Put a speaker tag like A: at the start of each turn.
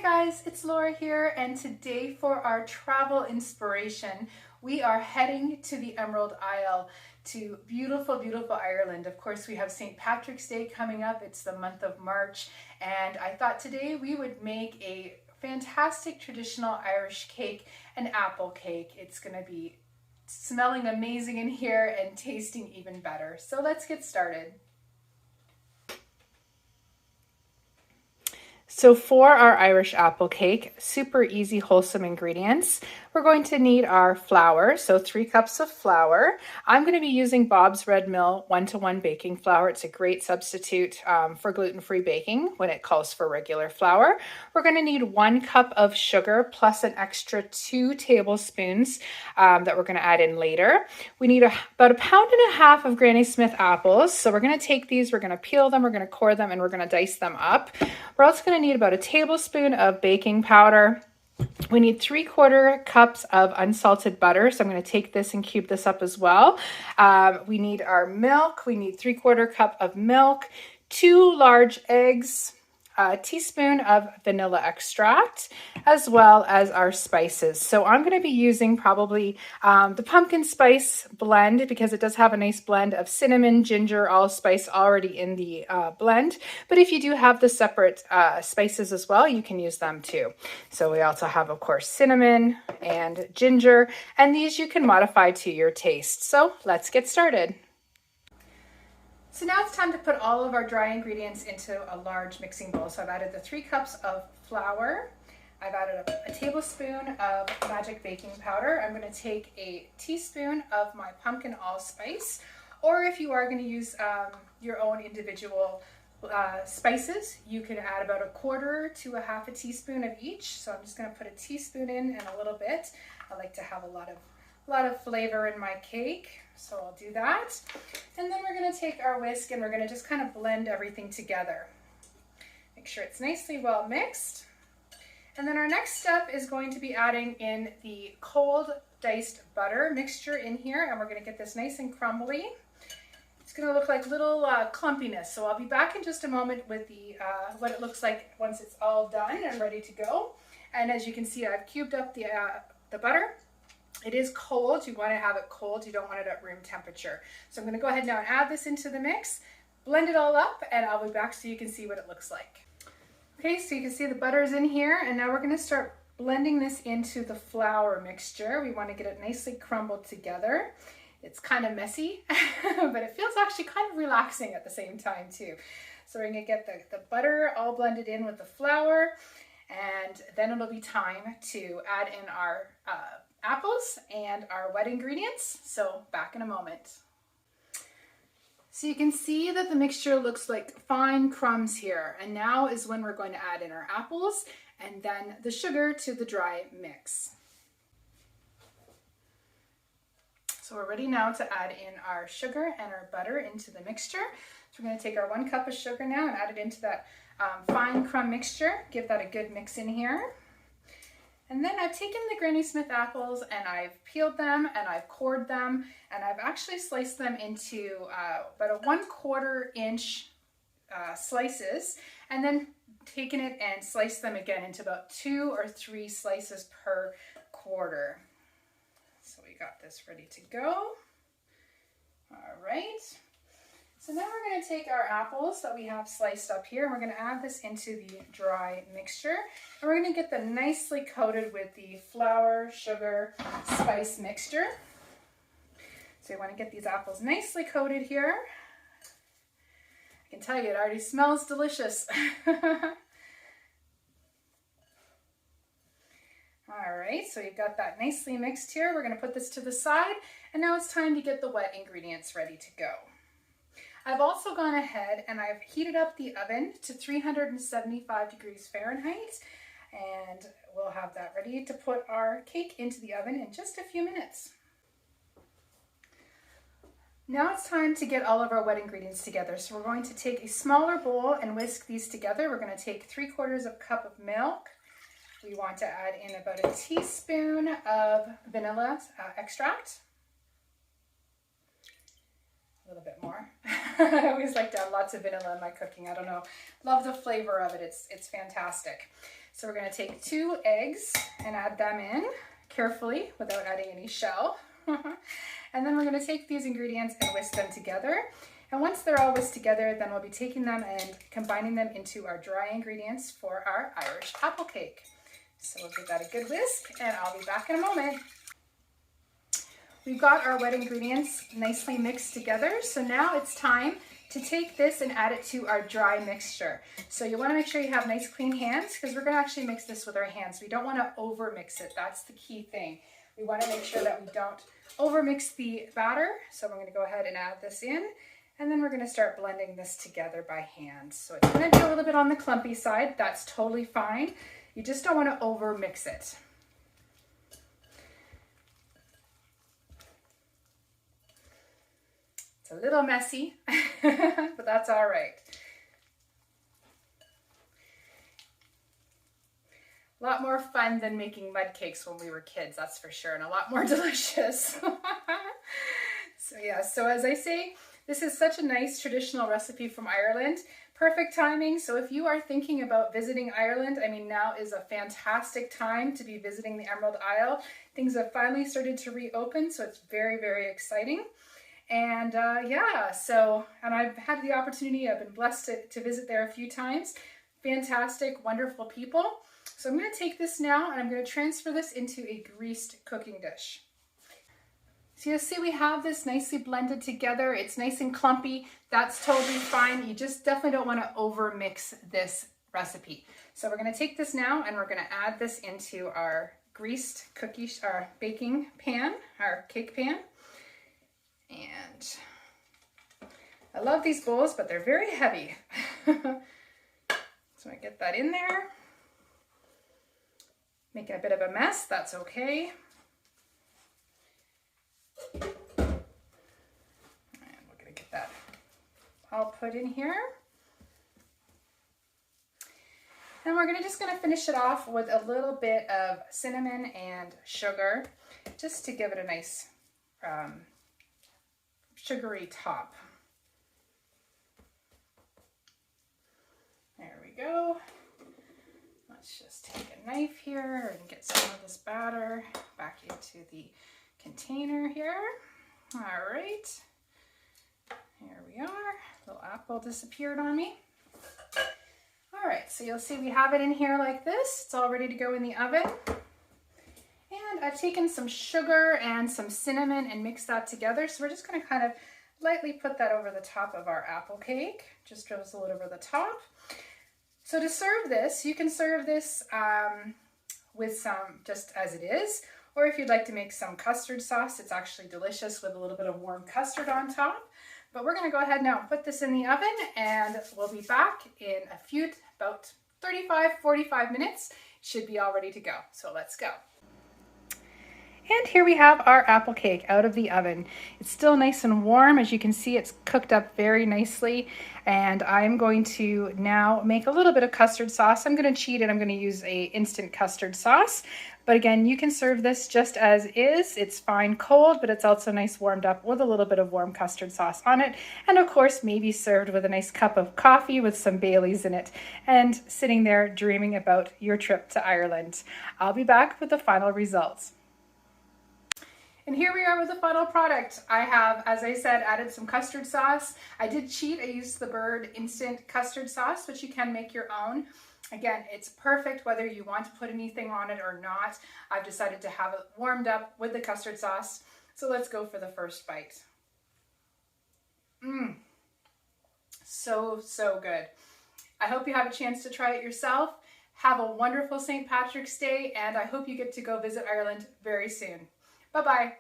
A: Hi guys, it's Laura here, and today for our travel inspiration, we are heading to the Emerald Isle, to beautiful, beautiful Ireland. Of course, we have St. Patrick's Day coming up. It's the month of March, and I thought today we would make a fantastic traditional Irish cake, an apple cake. It's going to be smelling amazing in here and tasting even better. So let's get started. So for our Irish apple cake, super easy, wholesome ingredients. We're going to need our flour, so 3 cups of flour. I'm going to be using Bob's Red Mill 1-to-1 baking flour. It's a great substitute for gluten-free baking when it calls for regular flour. We're going to need 1 cup of sugar plus an extra 2 tablespoons that we're going to add in later. We need about 1.5 pounds of Granny Smith apples. So we're going to take these, we're going to peel them, we're going to core them, and we're going to dice them up. We're also going to need about 1 tablespoon of baking powder. We need 3/4 cups of unsalted butter. So I'm going to take this and cube this up as well. We need our milk. We need 3/4 cup of milk, 2 large eggs, a teaspoon of vanilla extract, as well as our spices. So I'm going to be using probably the pumpkin spice blend because it does have a nice blend of cinnamon, ginger, allspice already in the blend. But if you do have the separate spices as well, you can use them too. So we also have, of course, cinnamon and ginger, and these you can modify to your taste. So let's get started. So now it's time to put all of our dry ingredients into a large mixing bowl. So I've added the 3 cups of flour. I've added a tablespoon of magic baking powder. I'm going to take a teaspoon of my pumpkin allspice, or if you are going to use your own individual spices, you can add about 1/4 to 1/2 teaspoon of each. So I'm just going to put a teaspoon in and a little bit. I like to have a lot of flavor in my cake, so I'll do that. And then we're going to take our whisk and we're going to just kind of blend everything together. Make sure it's nicely well mixed. And then our next step is going to be adding in the cold diced butter mixture in here, and we're going to get this nice and crumbly. It's going to look like little clumpiness, so I'll be back in just a moment with the what it looks like once it's all done and ready to go. And as you can see, I've cubed up the butter. It is cold. You want to have it cold. You don't want it at room temperature. So I'm going to go ahead now and add this into the mix, blend it all up, and I'll be back so you can see what it looks like. Okay, so you can see the butter's in here, and now we're going to start blending this into the flour mixture. We want to get it nicely crumbled together. It's kind of messy, but it feels actually kind of relaxing at the same time too. So we're going to get the butter all blended in with the flour, and then it'll be time to add in our apples and our wet ingredients. So back in a moment. So you can see that the mixture looks like fine crumbs here, and now is when we're going to add in our apples and then the sugar to the dry mix. So we're ready now to add in our sugar and our butter into the mixture. So we're going to take our 1 cup of sugar now and add it into that fine crumb mixture. Give that a good mix in here. And then I've taken the Granny Smith apples and I've peeled them and I've cored them, and I've actually sliced them into about 1/4 inch slices, and then taken it and sliced them again into about 2 or 3 slices per quarter. So we got this ready to go. All right. So now we're going to take our apples that we have sliced up here, and we're going to add this into the dry mixture. And we're going to get them nicely coated with the flour, sugar, spice mixture. So you want to get these apples nicely coated here. I can tell you it already smells delicious. All right, so you've got that nicely mixed here. We're going to put this to the side, and now it's time to get the wet ingredients ready to go. I've also gone ahead and I've heated up the oven to 375 degrees Fahrenheit, and we'll have that ready to put our cake into the oven in just a few minutes. Now it's time to get all of our wet ingredients together. So we're going to take a smaller bowl and whisk these together. We're going to take 3/4 cup of milk. We want to add in about a teaspoon of vanilla extract. little bit more. I always like to have lots of vanilla in my cooking. I don't know. Love the flavor of it. It's fantastic. So we're going to take 2 eggs and add them in carefully without adding any shell. And then we're going to take these ingredients and whisk them together. And once they're all whisked together, then we'll be taking them and combining them into our dry ingredients for our Irish apple cake. So we'll give that a good whisk, and I'll be back in a moment. We've got our wet ingredients nicely mixed together. So now it's time to take this and add it to our dry mixture. So you want to make sure you have nice clean hands, because we're going to actually mix this with our hands. We don't want to over mix it. That's the key thing. We want to make sure that we don't over mix the batter. So we're going to go ahead and add this in, and then we're going to start blending this together by hand. So it's going to be a little bit on the clumpy side. That's totally fine. You just don't want to over mix it. It's a little messy, but that's all right. A lot more fun than making mud cakes when we were kids, that's for sure, and a lot more delicious. So yeah, so as I say, this is such a nice traditional recipe from Ireland. Perfect timing. So if you are thinking about visiting Ireland, I mean, now is a fantastic time to be visiting the Emerald Isle. Things have finally started to reopen, so it's very, very exciting. And yeah, so, and I've had the opportunity, I've been blessed to visit there a few times. Fantastic, wonderful people. So I'm going to take this now and I'm going to transfer this into a greased cooking dish. So you'll see we have this nicely blended together. It's nice and clumpy. That's totally fine. You just definitely don't want to over mix this recipe. So we're going to take this now and we're going to add this into our greased our baking pan, our cake pan. And I love these bowls, but they're very heavy. So I get that in there. Making a bit of a mess, that's okay. And we're going to get that all put in here. And we're just going to finish it off with a little bit of cinnamon and sugar, just to give it a nice sugary top. There we go. Let's just take a knife here and get some of this batter back into the container here. All right, here we are. Little apple disappeared on me. All right, so you'll see we have it in here like this. It's all ready to go in the oven. And I've taken some sugar and some cinnamon and mixed that together. So we're just going to kind of lightly put that over the top of our apple cake. Just drizzle it over the top. So to serve this, you can serve this with some just as it is, or if you'd like to make some custard sauce, it's actually delicious with a little bit of warm custard on top. But we're going to go ahead now and put this in the oven, and we'll be back in about 35-45 minutes. Should be all ready to go. So let's go. And here we have our apple cake out of the oven. It's still nice and warm. As you can see, it's cooked up very nicely. And I'm going to now make a little bit of custard sauce. I'm going to cheat and I'm going to use a instant custard sauce. But again, you can serve this just as is. It's fine cold, but it's also nice warmed up with a little bit of warm custard sauce on it. And of course, maybe served with a nice cup of coffee with some Baileys in it, and sitting there dreaming about your trip to Ireland. I'll be back with the final results. And here we are with the final product. I have, as I said, added some custard sauce. I did cheat. I used the Bird instant custard sauce, but you can make your own. Again, it's perfect whether you want to put anything on it or not. I've decided to have it warmed up with the custard sauce. So let's go for the first bite. So, so good. I hope you have a chance to try it yourself. Have a wonderful St. Patrick's Day, and I hope you get to go visit Ireland very soon. Bye-bye.